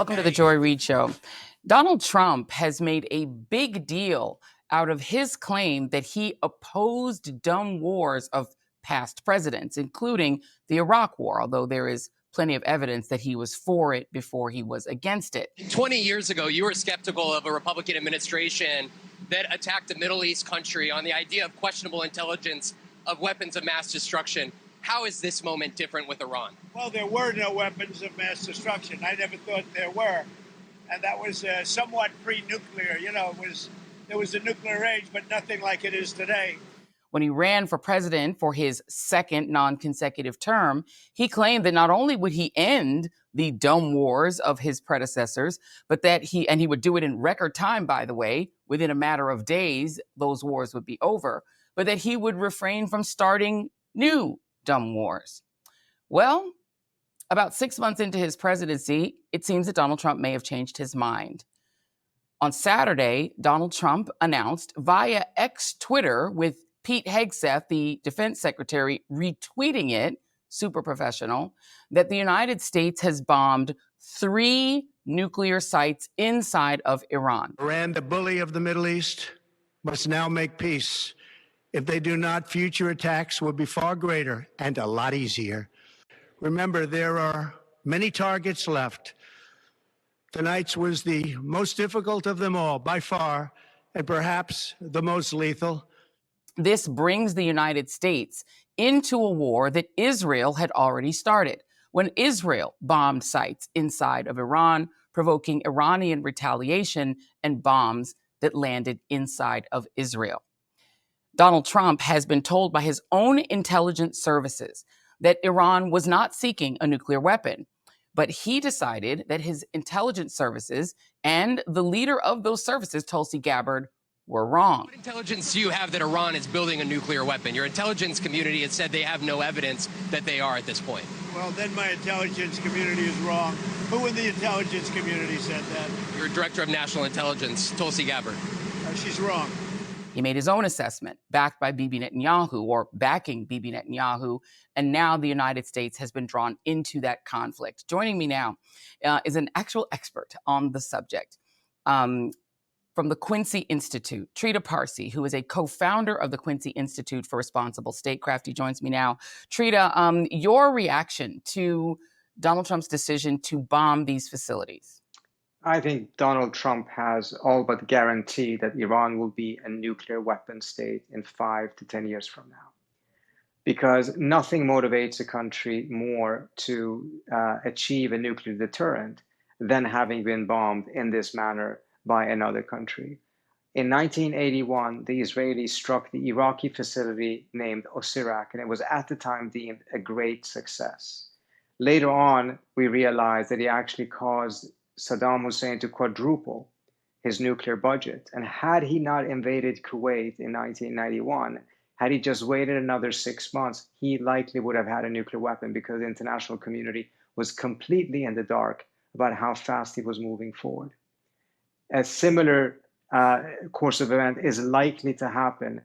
Welcome to the Joy Reid Show. Donald Trump has made a big deal out of his claim that he opposed dumb wars of past presidents, including the Iraq War, although there is plenty of evidence that he was for it before he was against it. 20 years ago, you were skeptical of a Republican administration that attacked a Middle East country on the idea of questionable intelligence of weapons of mass destruction. How is this moment different with Iran? Well, there were no weapons of mass destruction. I never thought there were. And that was somewhat pre-nuclear. You know, there was a nuclear age, but nothing like it is today. When he ran for president for his second non-consecutive term, he claimed that not only would he end the dumb wars of his predecessors, but that he would do it in record time, by the way, within a matter of days, those wars would be over, but that he would refrain from starting new dumb wars. Well, about 6 months into his presidency, it seems that Donald Trump may have changed his mind. On Saturday, Donald Trump announced via X Twitter, with Pete Hegseth, the defense secretary, retweeting it, super professional, that the United States has bombed 3 nuclear sites inside of Iran. Iran, the bully of the Middle East, must now make peace. If they do not, future attacks will be far greater and a lot easier. Remember, there are many targets left. Tonight's was the most difficult of them all, by far, and perhaps the most lethal. This brings the United States into a war that Israel had already started, when Israel bombed sites inside of Iran, provoking Iranian retaliation and bombs that landed inside of Israel. Donald Trump has been told by his own intelligence services that Iran was not seeking a nuclear weapon, but he decided that his intelligence services and the leader of those services, Tulsi Gabbard, were wrong. What intelligence do you have that Iran is building a nuclear weapon? Your intelligence community has said they have no evidence that they are at this point. Well, then my intelligence community is wrong. Who in the intelligence community said that? Your director of national intelligence, Tulsi Gabbard. She's wrong. He made his own assessment, backed by Bibi Netanyahu, or backing Bibi Netanyahu, and now the United States has been drawn into that conflict. Joining me now is an actual expert on the subject. From the Quincy Institute, Trita Parsi, who is a co-founder of the Quincy Institute for Responsible Statecraft. He joins me now. Trita, your reaction to Donald Trump's decision to bomb these facilities? I think Donald Trump has all but guaranteed that Iran will be a nuclear weapon state in 5 to 10 years from now. Because nothing motivates a country more to achieve a nuclear deterrent than having been bombed in this manner by another country. In 1981, the Israelis struck the Iraqi facility named Osirak, and it was at the time deemed a great success. Later on, we realized that he actually caused Saddam Hussein to quadruple his nuclear budget. And had he not invaded Kuwait in 1991, had he just waited another 6 months, he likely would have had a nuclear weapon, because the international community was completely in the dark about how fast he was moving forward. A similar course of event is likely to happen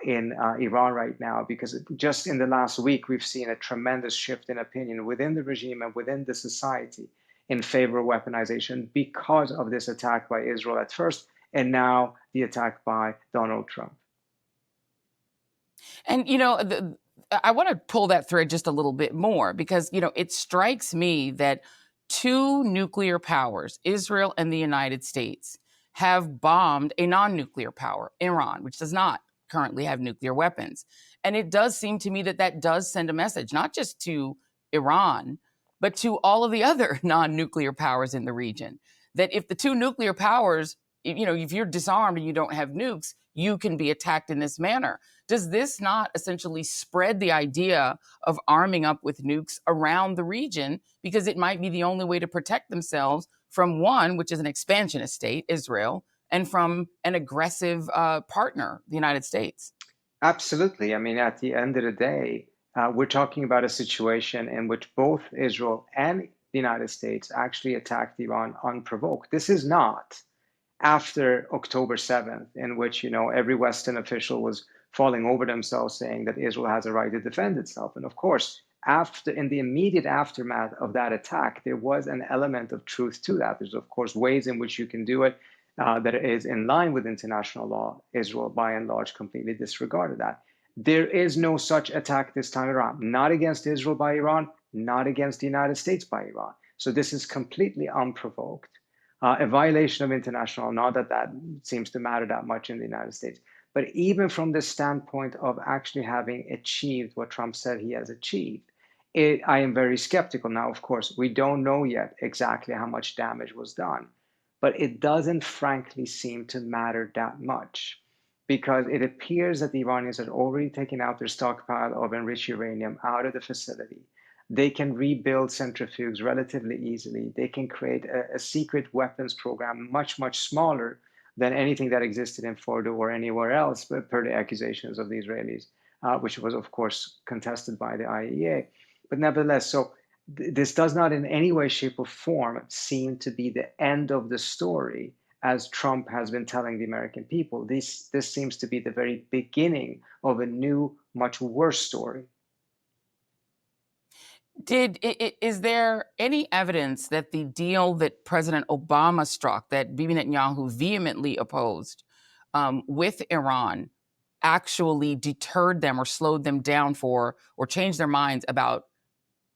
in Iran right now, because just in the last week, we've seen a tremendous shift in opinion within the regime and within the society in favor of weaponization because of this attack by Israel at first, and now the attack by Donald Trump. And, you know, I want to pull that thread just a little bit more, because, you know, it strikes me that 2 nuclear powers, Israel and the United States, have bombed a non-nuclear power, Iran, which does not currently have nuclear weapons. And it does seem to me that that does send a message, not just to Iran, but to all of the other non-nuclear powers in the region, that if the 2 nuclear powers, you know, if you're disarmed and you don't have nukes, you can be attacked in this manner. Does this not essentially spread the idea of arming up with nukes around the region, because it might be the only way to protect themselves from one, which is an expansionist state, Israel, and from an aggressive partner, the United States? Absolutely. I mean, at the end of the day, we're talking about a situation in which both Israel and the United States actually attacked Iran unprovoked. This is not after October 7th, in which, you know, every Western official was falling over themselves saying that Israel has a right to defend itself. And of course, in the immediate aftermath of that attack, there was an element of truth to that. There's, of course, ways in which you can do it that is in line with international law. Israel, by and large, completely disregarded that. There is no such attack this time around, not against Israel by Iran, not against the United States by Iran. So this is completely unprovoked. A violation of international law, not that that seems to matter that much in the United States. But even from the standpoint of actually having achieved what Trump said he has achieved, I am very skeptical. Now, of course, we don't know yet exactly how much damage was done, but it doesn't frankly seem to matter that much, because it appears that the Iranians had already taken out their stockpile of enriched uranium out of the facility. They can rebuild centrifuges relatively easily. They can create a secret weapons program much, much smaller than anything that existed in Fordo or anywhere else, per the accusations of the Israelis, which was, of course, contested by the IAEA. But nevertheless, so this does not in any way, shape, or form seem to be the end of the story, as Trump has been telling the American people. This seems to be the very beginning of a new, much worse story. Is there any evidence that the deal that President Obama struck, that Bibi Netanyahu vehemently opposed, with Iran, actually deterred them or slowed them down or changed their minds about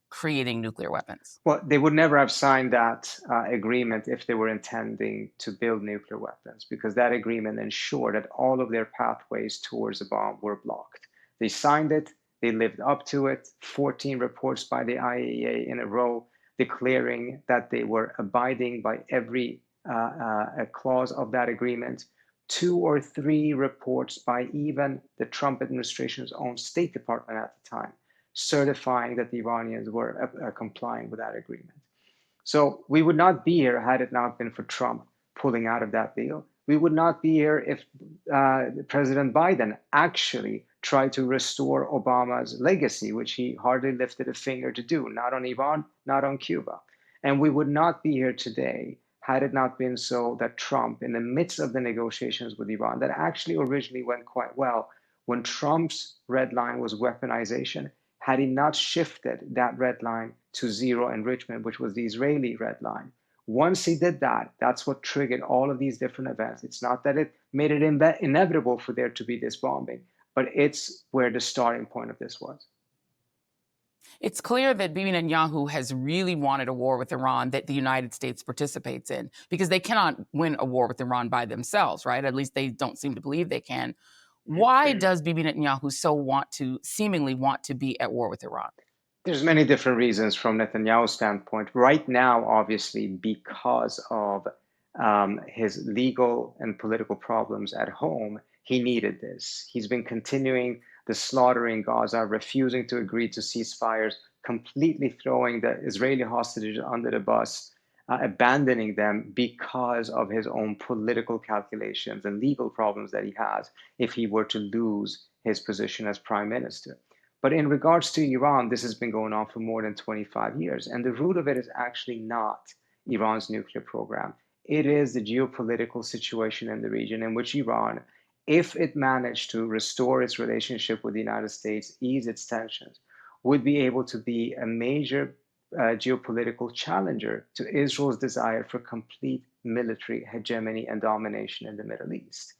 creating nuclear weapons? Well, they would never have signed that agreement if they were intending to build nuclear weapons, because that agreement ensured that all of their pathways towards a bomb were blocked. They signed it. They lived up to it. 14 reports by the IAEA in a row declaring that they were abiding by every clause of that agreement. 2 or 3 reports by even the Trump administration's own State Department at the time, certifying that the Iranians were complying with that agreement. So we would not be here had it not been for Trump pulling out of that deal. We would not be here if President Biden actually tried to restore Obama's legacy, which he hardly lifted a finger to do, not on Iran, not on Cuba. And we would not be here today had it not been so that Trump, in the midst of the negotiations with Iran, that actually originally went quite well, when Trump's red line was weaponization, had he not shifted that red line to zero enrichment, which was the Israeli red line. Once he did that, that's what triggered all of these different events. It's not that it made it inevitable for there to be this bombing, but it's where the starting point of this was. It's clear that Bibi Netanyahu has really wanted a war with Iran that the United States participates in, because they cannot win a war with Iran by themselves, right? At least they don't seem to believe they can. Why does Bibi Netanyahu seemingly want to be at war with Iran? There's many different reasons from Netanyahu's standpoint. Right now, obviously, because of his legal and political problems at home, he needed this. He's been continuing the slaughter in Gaza, refusing to agree to ceasefires, completely throwing the Israeli hostages under the bus, abandoning them because of his own political calculations and legal problems that he has if he were to lose his position as prime minister. But in regards to Iran, this has been going on for more than 25 years. And the root of it is actually not Iran's nuclear program. It is the geopolitical situation in the region in which Iran, if it managed to restore its relationship with the United States, ease its tensions, would be able to be a major geopolitical challenger to Israel's desire for complete military hegemony and domination in the Middle East.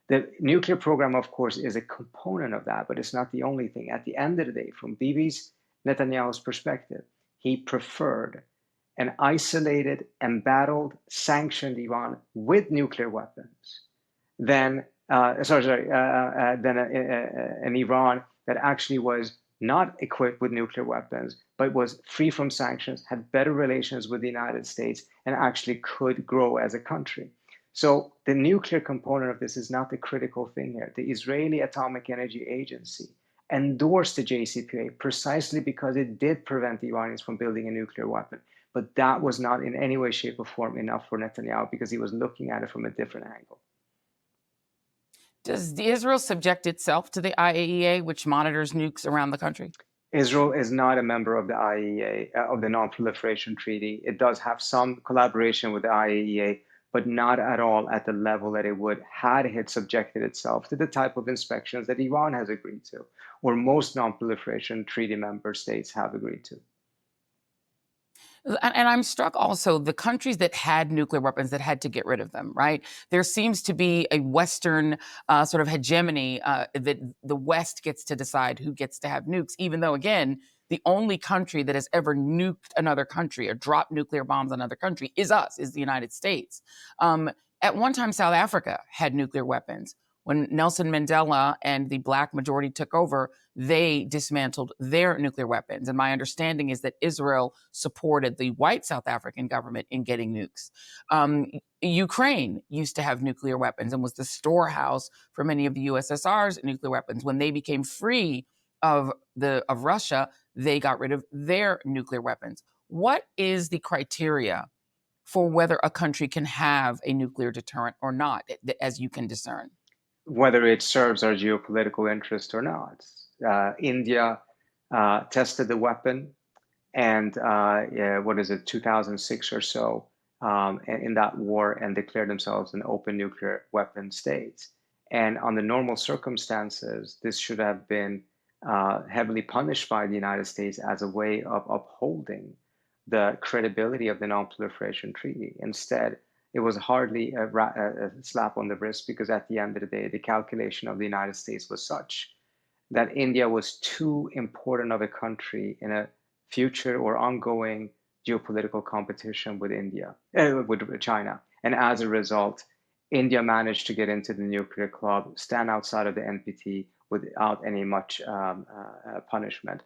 The nuclear program, of course, is a component of that, but it's not the only thing. At the end of the day, from Bibi's Netanyahu's perspective, he preferred an isolated, embattled, sanctioned Iran with nuclear weapons than an Iran that actually was not equipped with nuclear weapons, but was free from sanctions, had better relations with the United States, and actually could grow as a country. So the nuclear component of this is not the critical thing here. The Israeli Atomic Energy Agency endorsed the JCPOA precisely because it did prevent the Iranians from building a nuclear weapon. But that was not in any way, shape, or form enough for Netanyahu, because he was looking at it from a different angle. Does Israel subject itself to the IAEA, which monitors nukes around the country? Israel is not a member of the IAEA, of the Non-Proliferation Treaty. It does have some collaboration with the IAEA, but not at all at the level that it would had it subjected itself to the type of inspections that Iran has agreed to, or most non-proliferation treaty member states have agreed to. And I'm struck also the countries that had nuclear weapons that had to get rid of them, right? There seems to be a Western sort of hegemony that the West gets to decide who gets to have nukes, even though, again, the only country that has ever nuked another country or dropped nuclear bombs on another country is us, is the United States. At one time, South Africa had nuclear weapons. When Nelson Mandela and the Black majority took over, they dismantled their nuclear weapons. And my understanding is that Israel supported the white South African government in getting nukes. Ukraine used to have nuclear weapons and was the storehouse for many of the USSR's nuclear weapons. When they became free of Russia, they got rid of their nuclear weapons. What is the criteria for whether a country can have a nuclear deterrent or not, as you can discern? Whether it serves our geopolitical interest or not. India tested the weapon, and what is it, 2006 or so, in that war, and declared themselves an open nuclear weapon state. And under normal circumstances, this should have been heavily punished by the United States as a way of upholding the credibility of the Non-Proliferation Treaty. Instead, it was hardly a slap on the wrist, because at the end of the day, the calculation of the United States was such that India was too important of a country in a future or ongoing geopolitical competition with with China. And as a result, India managed to get into the nuclear club, stand outside of the NPT without any much punishment.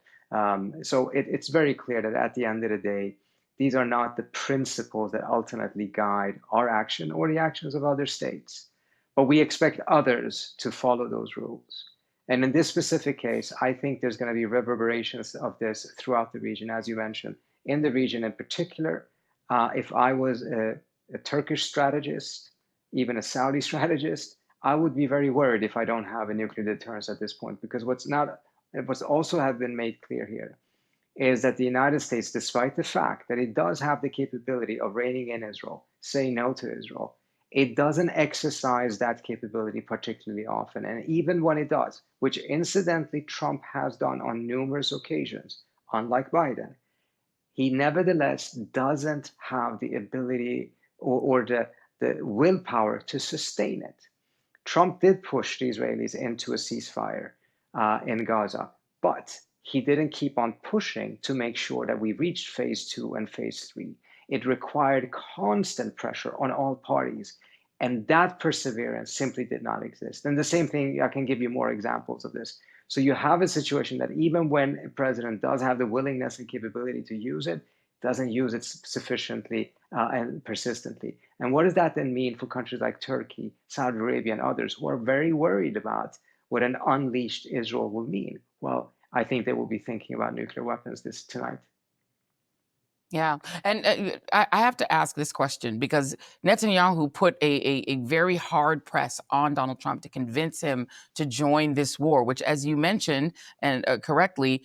So it's very clear that at the end of the day, these are not the principles that ultimately guide our action or the actions of other states. But we expect others to follow those rules. And in this specific case, I think there's going to be reverberations of this throughout the region, as you mentioned. In the region in particular, if I was a Turkish strategist, even a Saudi strategist, I would be very worried if I don't have a nuclear deterrence at this point, because what's also have been made clear here is that the United States, despite the fact that it does have the capability of reining in Israel, saying no to Israel, it doesn't exercise that capability particularly often. And even when it does, which incidentally Trump has done on numerous occasions, unlike Biden, he nevertheless doesn't have the ability or the willpower to sustain it. Trump did push the Israelis into a ceasefire in Gaza, but he didn't keep on pushing to make sure that we reached phase 2 and phase 3. It required constant pressure on all parties, and that perseverance simply did not exist. And the same thing, I can give you more examples of this. So you have a situation that even when a president does have the willingness and capability to use it, doesn't use it sufficiently and persistently. And what does that then mean for countries like Turkey, Saudi Arabia, and others who are very worried about what an unleashed Israel will mean? Well, I think they will be thinking about nuclear weapons tonight. Yeah. And I have to ask this question because Netanyahu put a very hard press on Donald Trump to convince him to join this war, which, as you mentioned, and correctly,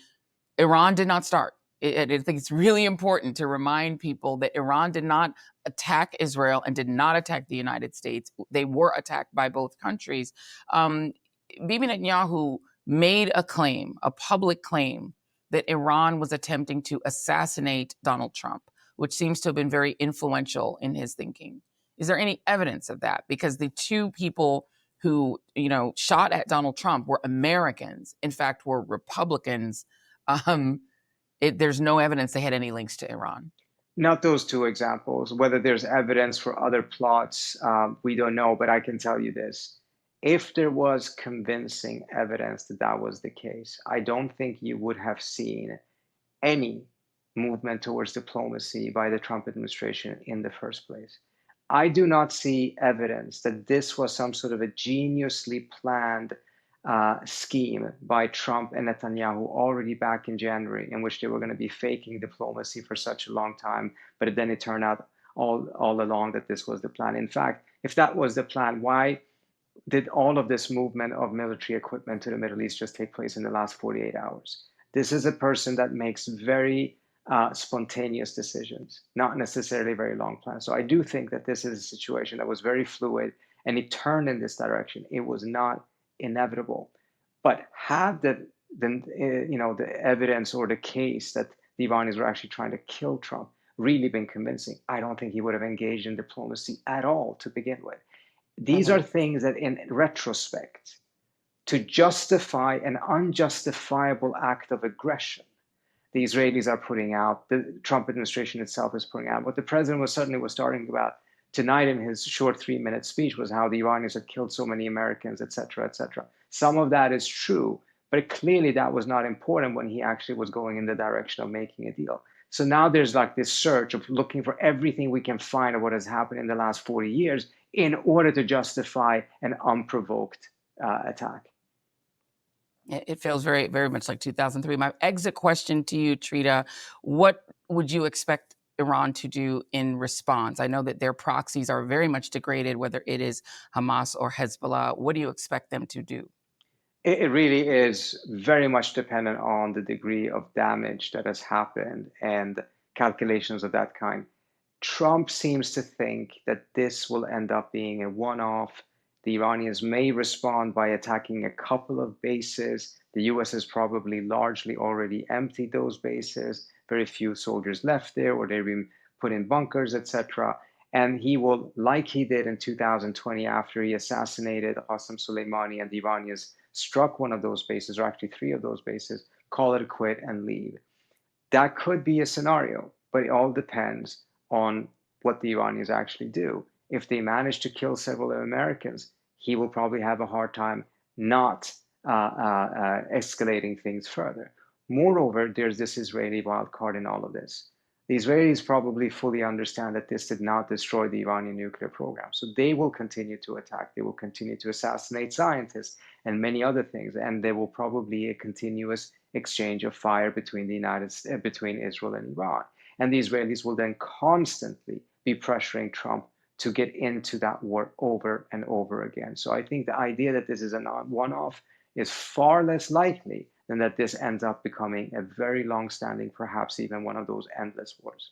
Iran did not start. I think it's really important to remind people that Iran did not attack Israel and did not attack the United States. They were attacked by both countries. Bibi Netanyahu made a claim, a public claim, that Iran was attempting to assassinate Donald Trump, which seems to have been very influential in his thinking. Is there any evidence of that? Because the two people who, shot at Donald Trump were Americans, in fact, were Republicans. There's no evidence they had any links to Iran. Not those two examples. Whether there's evidence for other plots, we don't know, but I can tell you this. If there was convincing evidence that that was the case, I don't think you would have seen any movement towards diplomacy by the Trump administration in the first place. I do not see evidence that this was some sort of a geniusly planned scheme by Trump and Netanyahu already back in January, in which they were going to be faking diplomacy for such a long time, but then it turned out all along that this was the plan. In fact, if that was the plan, why did all of this movement of military equipment to the Middle East just take place in the last 48 hours? This is a person that makes very spontaneous decisions, not necessarily very long plans. So I do think that this is a situation that was very fluid and it turned in this direction. It was not inevitable. But had the evidence or the case that the Iranians were actually trying to kill Trump really been convincing, I don't think he would have engaged in diplomacy at all to begin with. These are things that in retrospect, to justify an unjustifiable act of aggression, the Israelis are putting out, the Trump administration itself is putting out. What the president was talking about tonight in his short 3-minute speech was how the Iranians had killed so many Americans, et cetera, et cetera. Some of that is true, but clearly that was not important when he actually was going in the direction of making a deal. So now there's like this search of looking for everything we can find of what has happened in the last 40 years in order to justify an unprovoked attack. It feels very, very much like 2003. My exit question to you, Trita, what would you expect Iran to do in response? I know that their proxies are very much degraded, whether it is Hamas or Hezbollah. What do you expect them to do? It really is very much dependent on the degree of damage that has happened and calculations of that kind. Trump seems to think that this will end up being a one-off. The Iranians may respond by attacking a couple of bases. The US has probably largely already emptied those bases. Very few soldiers left there, or they've been put in bunkers, etc. And he will, like he did in 2020 after he assassinated Qasem Soleimani and the Iranians struck one of those bases, or actually 3 of those bases, call it a quit and leave. That could be a scenario, but it all depends on what the Iranians actually do. If they manage to kill several Americans, he will probably have a hard time not escalating things further. Moreover, there's this Israeli wild card in all of this. The Israelis probably fully understand that this did not destroy the Iranian nuclear program. So they will continue to attack. They will continue to assassinate scientists and many other things. And there will probably be a continuous exchange of fire between between Israel and Iran. And the Israelis will then constantly be pressuring Trump to get into that war over and over again. So I think the idea that this is a one-off is far less likely than that this ends up becoming a very long-standing, perhaps even one of those endless wars.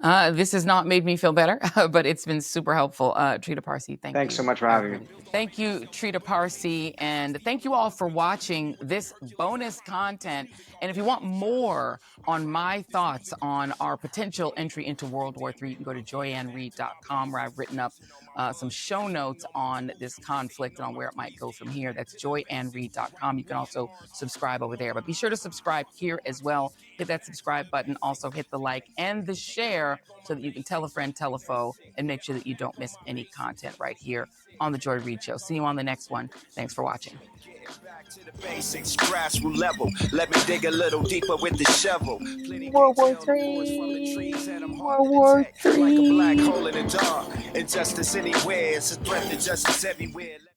This has not made me feel better, but it's been super helpful. Trita Parsi, thank you. Thanks so much for having me. Thank you, Trita Parsi, and thank you all for watching this bonus content. And if you want more on my thoughts on our potential entry into World War III, you can go to joyanreid.com, where I've written up some show notes on this conflict and on where it might go from here. That's joyanreid.com. You can also subscribe over there, but be sure to subscribe here as well. Hit that subscribe button. Also hit the like and the share so that you can tell a friend, tell a foe, and make sure that you don't miss any content right here on the Joy Reid Show. See you on the next one. Thanks for watching. Back to the basics, grassroots level. Let me dig a little deeper with the shovel. World War III. World War III. Like a black hole in the dark. Injustice anywhere, it's a threat to justice everywhere.